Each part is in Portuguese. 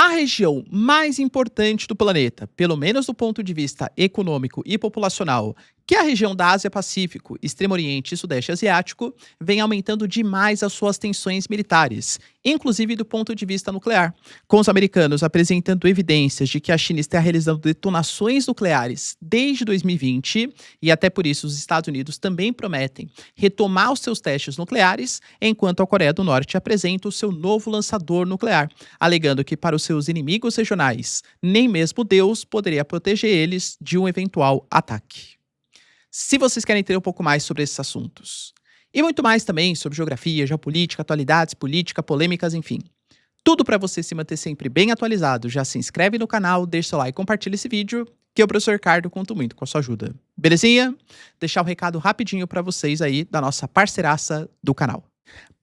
A região mais importante do planeta, pelo menos do ponto de vista econômico e populacional, que é a região da Ásia-Pacífico, Extremo Oriente e Sudeste Asiático, vem aumentando demais as suas tensões militares, inclusive do ponto de vista nuclear, com os americanos apresentando evidências de que a China está realizando detonações nucleares desde 2020, e até por isso os Estados Unidos também prometem retomar os seus testes nucleares, enquanto a Coreia do Norte apresenta o seu novo lançador nuclear, alegando que para os seus inimigos regionais, nem mesmo Deus poderia proteger eles de um eventual ataque. Se vocês querem entender um pouco mais sobre esses assuntos, e muito mais também sobre geografia, geopolítica, atualidades, política, polêmicas, enfim. Tudo para você se manter sempre bem atualizado, já se inscreve no canal, deixa seu like e compartilha esse vídeo, que eu, professor Ricardo, conto muito com a sua ajuda. Belezinha? Deixar um recado rapidinho para vocês aí da nossa parceiraça do canal.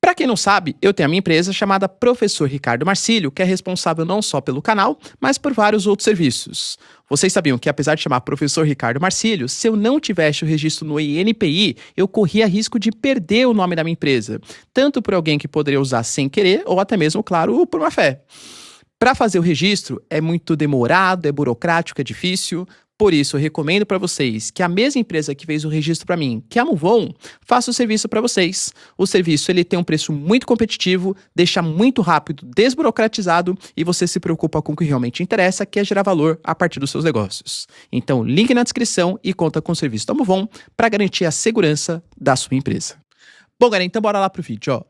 Para quem não sabe, eu tenho a minha empresa chamada Professor Ricardo Marcílio, que é responsável não só pelo canal, mas por vários outros serviços. Vocês sabiam que, apesar de chamar Professor Ricardo Marcílio, se eu não tivesse o registro no INPI, eu corria risco de perder o nome da minha empresa, tanto por alguém que poderia usar sem querer, ou até mesmo, claro, por má fé. Para fazer o registro é muito demorado, é burocrático, é difícil. Por isso, eu recomendo para vocês que a mesma empresa que fez o registro para mim, que é a Muvon, faça o serviço para vocês. O serviço ele tem um preço muito competitivo, deixa muito rápido, desburocratizado e você se preocupa com o que realmente interessa, que é gerar valor a partir dos seus negócios. Então, link na descrição e conta com o serviço da Muvon para garantir a segurança da sua empresa. Bom, galera, então bora lá pro vídeo, ó.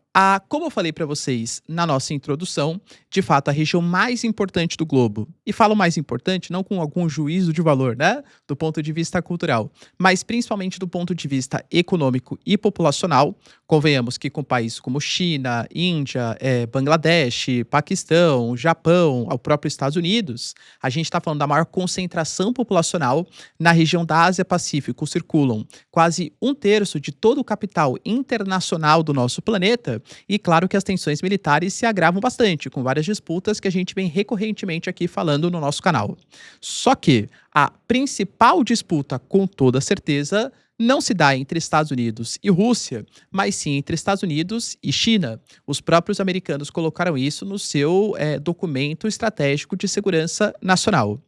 Como eu falei para vocês na nossa introdução, de fato, a região mais importante do globo, e falo mais importante não com algum juízo de valor, né, do ponto de vista cultural, mas principalmente do ponto de vista econômico e populacional, convenhamos que com países como China, Índia, Bangladesh, Paquistão, Japão, o próprio Estados Unidos, a gente está falando da maior concentração populacional na região da Ásia-Pacífico, circulam quase 1/3 de todo o capital internacional do nosso planeta. E claro que as tensões militares se agravam bastante, com várias disputas que a gente vem recorrentemente aqui falando no nosso canal. Só que a principal disputa, com toda certeza, não se dá entre Estados Unidos e Rússia, mas sim entre Estados Unidos e China. Os próprios americanos colocaram isso no seu documento estratégico de segurança nacional.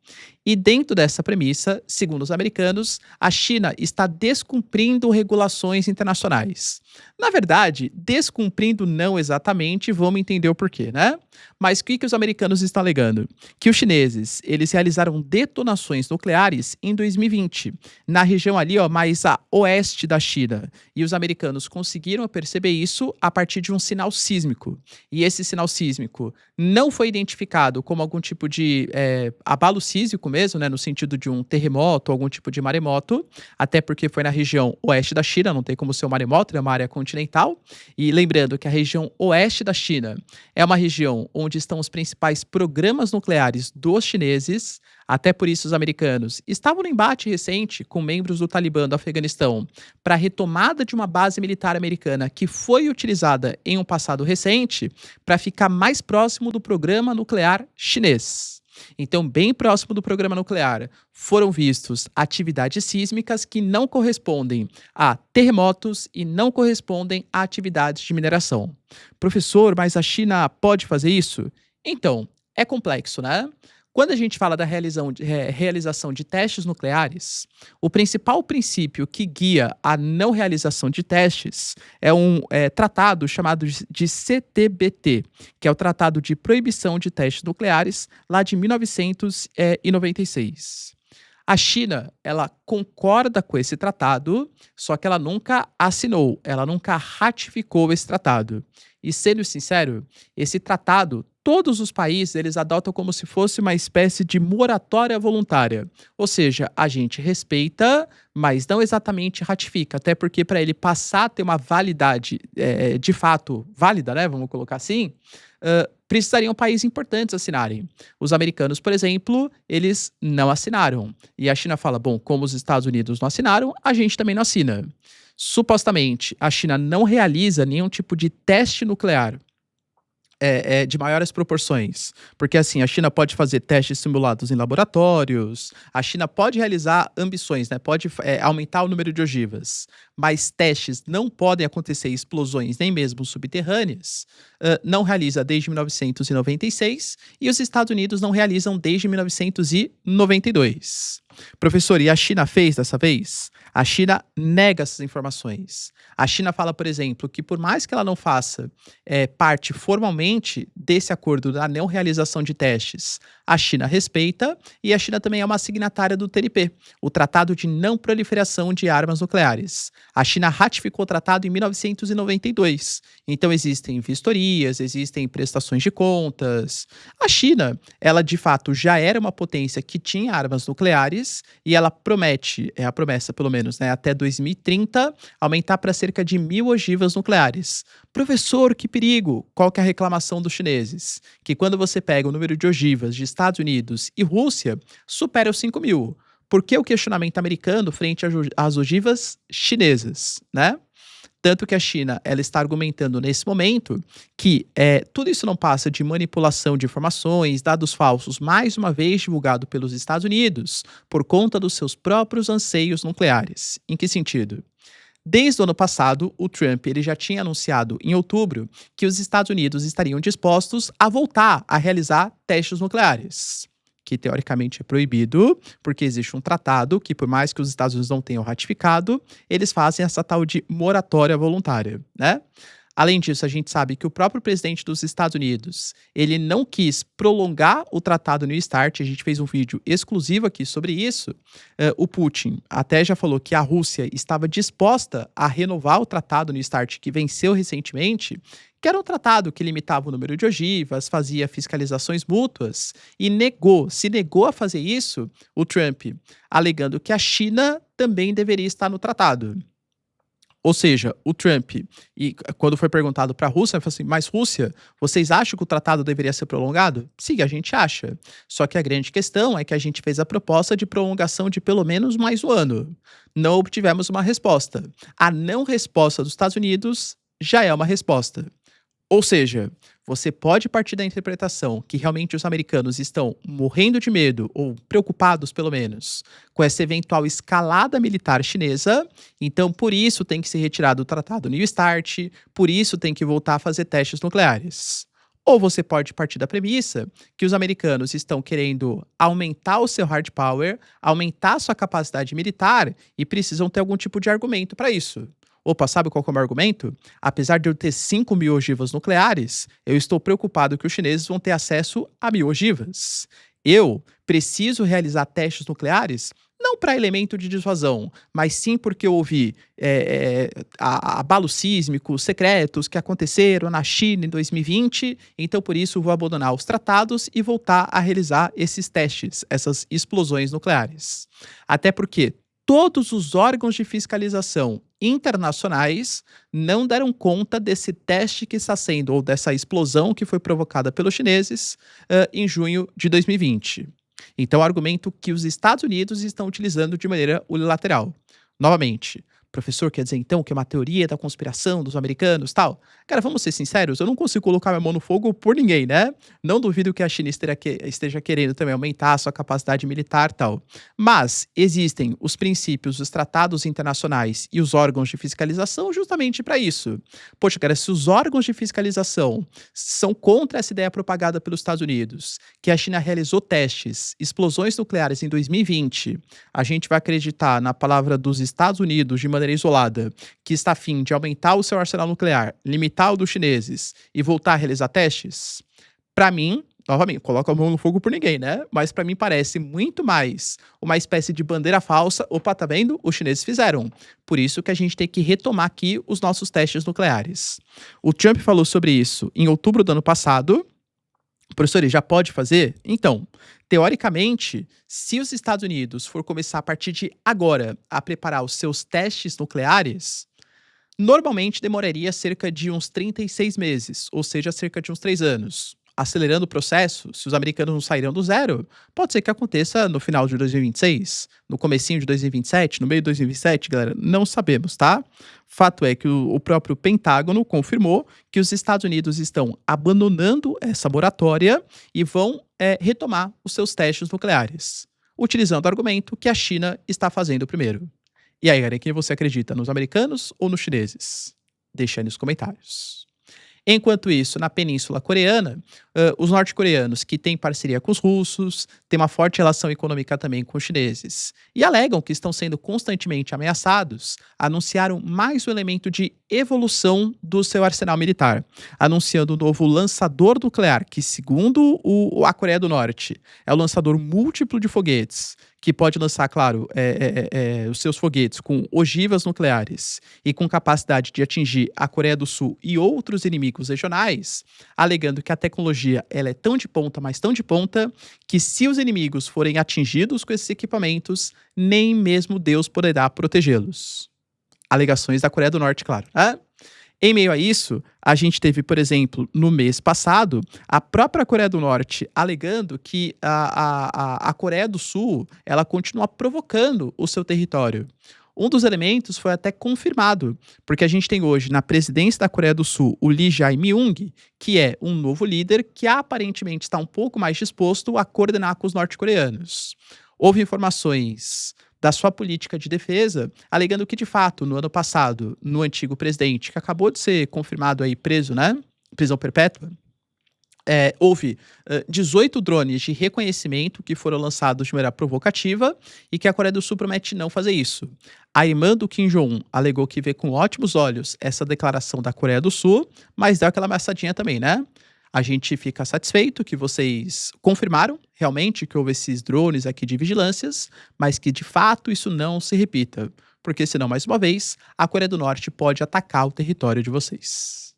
E dentro dessa premissa, segundo os americanos, a China está descumprindo regulações internacionais. Na verdade, descumprindo não exatamente, vamos entender o porquê, né? Mas o que os americanos estão alegando? Que os chineses, eles realizaram detonações nucleares em 2020, na região ali, ó, mais a oeste da China. E os americanos conseguiram perceber isso a partir de um sinal sísmico. E esse sinal sísmico não foi identificado como algum tipo de abalo sísmico mesmo, né, no sentido de um terremoto ou algum tipo de maremoto, até porque foi na região oeste da China, não tem como ser um maremoto, é uma área continental. E lembrando que a região oeste da China é uma região onde estão os principais programas nucleares dos chineses. Até por isso os americanos estavam no embate recente com membros do Talibã do Afeganistão para a retomada de uma base militar americana que foi utilizada em um passado recente para ficar mais próximo do programa nuclear chinês. Então, bem próximo do programa nuclear, foram vistos atividades sísmicas que não correspondem a terremotos e não correspondem a atividades de mineração. Professor, mas a China pode fazer isso? Então, é complexo, né? Quando a gente fala da realização de testes nucleares, o principal princípio que guia a não realização de testes é um tratado chamado de CTBT, que é o Tratado de Proibição de Testes Nucleares, lá de 1996. A China, ela concorda com esse tratado, só que ela nunca assinou, ela nunca ratificou esse tratado. E sendo sincero, esse tratado, todos os países eles adotam como se fosse uma espécie de moratória voluntária. Ou seja, a gente respeita, mas não exatamente ratifica. Até porque para ele passar a ter uma validade de fato válida, né? Vamos colocar assim, precisariam países importantes assinarem. Os americanos, por exemplo, eles não assinaram. E a China fala, bom, como os Estados Unidos não assinaram, a gente também não assina. Supostamente, a China não realiza nenhum tipo de teste nuclear de maiores proporções. Porque, assim, a China pode fazer testes simulados em laboratórios, a China pode realizar ambições, né? Pode aumentar o número de ogivas, mas testes não podem acontecer em explosões nem mesmo subterrâneas. Não realiza desde 1996 e os Estados Unidos não realizam desde 1992. Professor, e a China fez dessa vez? A China nega essas informações. A China fala, por exemplo, que por mais que ela não faça parte formalmente desse acordo da não realização de testes, a China respeita e a China também é uma signatária do TNP, o Tratado de Não Proliferação de Armas Nucleares. A China ratificou o tratado em 1992. Então existem vistorias, existem prestações de contas. A China, ela de fato já era uma potência que tinha armas nucleares e ela promete, é a promessa pelo menos, né, até 2030, aumentar para cerca de 1.000 ogivas nucleares. Professor, que perigo! Qual que é a reclamação dos chineses? Que quando você pega o número de ogivas de Estados Unidos e Rússia, supera os 5.000. Por que o questionamento americano frente às ogivas chinesas, né? Tanto que a China ela está argumentando nesse momento que tudo isso não passa de manipulação de informações, dados falsos, mais uma vez divulgado pelos Estados Unidos, por conta dos seus próprios anseios nucleares. Em que sentido? Desde o ano passado, o Trump ele já tinha anunciado em outubro que os Estados Unidos estariam dispostos a voltar a realizar testes nucleares, que teoricamente é proibido, porque existe um tratado que, por mais que os Estados Unidos não tenham ratificado, eles fazem essa tal de moratória voluntária, né? Além disso, a gente sabe que o próprio presidente dos Estados Unidos, ele não quis prolongar o tratado New START, a gente fez um vídeo exclusivo aqui sobre isso. O Putin até já falou que a Rússia estava disposta a renovar o tratado New START, que venceu recentemente, que era um tratado que limitava o número de ogivas, fazia fiscalizações mútuas, e se negou a fazer isso, o Trump, alegando que a China também deveria estar no tratado. Ou seja, o Trump, e quando foi perguntado para a Rússia, ele falou assim: mas Rússia, vocês acham que o tratado deveria ser prolongado? Sim, a gente acha. Só que a grande questão é que a gente fez a proposta de prolongação de pelo menos mais um ano. Não obtivemos uma resposta. A não resposta dos Estados Unidos já é uma resposta. Ou seja, você pode partir da interpretação que realmente os americanos estão morrendo de medo, ou preocupados pelo menos, com essa eventual escalada militar chinesa, então por isso tem que se retirar do Tratado New START, por isso tem que voltar a fazer testes nucleares. Ou você pode partir da premissa que os americanos estão querendo aumentar o seu hard power, aumentar a sua capacidade militar e precisam ter algum tipo de argumento para isso. Opa, sabe qual que é o meu argumento? Apesar de eu ter 5.000 ogivas nucleares, eu estou preocupado que os chineses vão ter acesso a 1.000 ogivas. Eu preciso realizar testes nucleares não para elemento de dissuasão, mas sim porque eu ouvi abalos sísmicos secretos que aconteceram na China em 2020, então por isso vou abandonar os tratados e voltar a realizar esses testes, essas explosões nucleares. Até porque todos os órgãos de fiscalização internacionais não deram conta desse teste que está sendo, ou dessa explosão que foi provocada pelos chineses em junho de 2020. Então, é um argumento que os Estados Unidos estão utilizando de maneira unilateral. Novamente, professor, quer dizer então que é uma teoria da conspiração dos americanos tal? Cara, vamos ser sinceros, eu não consigo colocar minha mão no fogo por ninguém, né? Não duvido que a China esteja querendo também aumentar a sua capacidade militar tal. Mas existem os princípios, os tratados internacionais e os órgãos de fiscalização justamente para isso. Poxa, cara, se os órgãos de fiscalização são contra essa ideia propagada pelos Estados Unidos, que a China realizou testes, explosões nucleares em 2020, a gente vai acreditar na palavra dos Estados Unidos de maneira isolada, que está a fim de aumentar o seu arsenal nuclear, limitar o dos chineses e voltar a realizar testes? Para mim, novamente, coloca a mão no fogo por ninguém, né? Mas para mim parece muito mais uma espécie de bandeira falsa. Opa, tá vendo? Os chineses fizeram. Por isso que a gente tem que retomar aqui os nossos testes nucleares. O Trump falou sobre isso em outubro do ano passado. Professor, ele já pode fazer? Então, teoricamente, se os Estados Unidos for começar a partir de agora a preparar os seus testes nucleares, normalmente demoraria cerca de uns 36 meses, ou seja, cerca de uns 3 anos. acelerando o processo, se os americanos não sairão do zero, pode ser que aconteça no final de 2026, no comecinho de 2027, no meio de 2027, galera, não sabemos, tá? Fato é que o próprio Pentágono confirmou que os Estados Unidos estão abandonando essa moratória e vão retomar os seus testes nucleares, utilizando o argumento que a China está fazendo primeiro. E aí, galera, quem você acredita, nos americanos ou nos chineses? Deixa aí nos comentários. Enquanto isso, na Península Coreana, os norte-coreanos, que têm parceria com os russos, têm uma forte relação econômica também com os chineses, e alegam que estão sendo constantemente ameaçados, anunciaram mais um elemento de evolução do seu arsenal militar, anunciando um novo lançador nuclear, que, segundo a Coreia do Norte, é o lançador múltiplo de foguetes, que pode lançar, claro, os seus foguetes com ogivas nucleares e com capacidade de atingir a Coreia do Sul e outros inimigos regionais, alegando que a tecnologia ela é tão de ponta, mas tão de ponta, que se os inimigos forem atingidos com esses equipamentos, nem mesmo Deus poderá protegê-los. Alegações da Coreia do Norte, claro. Em meio a isso, a gente teve, por exemplo, no mês passado, a própria Coreia do Norte alegando que a Coreia do Sul ela continua provocando o seu território. Um dos elementos foi até confirmado, porque a gente tem hoje na presidência da Coreia do Sul o Lee Jae-myung, que é um novo líder que aparentemente está um pouco mais disposto a coordenar com os norte-coreanos. Houve informações da sua política de defesa, alegando que, de fato, no ano passado, no antigo presidente, que acabou de ser confirmado aí preso, né? Prisão perpétua, houve 18 drones de reconhecimento que foram lançados de maneira provocativa e que a Coreia do Sul promete não fazer isso. A irmã do Kim Jong-un alegou que vê com ótimos olhos essa declaração da Coreia do Sul, mas deu aquela ameaçadinha também, né? A gente fica satisfeito que vocês confirmaram realmente que houve esses drones aqui de vigilâncias, mas que de fato isso não se repita, porque senão, mais uma vez, a Coreia do Norte pode atacar o território de vocês.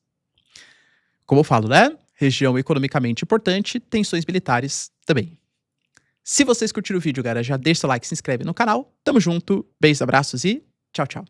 Como eu falo, né? Região economicamente importante, tensões militares também. Se vocês curtiram o vídeo, galera, já deixa o like, se inscreve no canal. Tamo junto, beijos, abraços e tchau, tchau.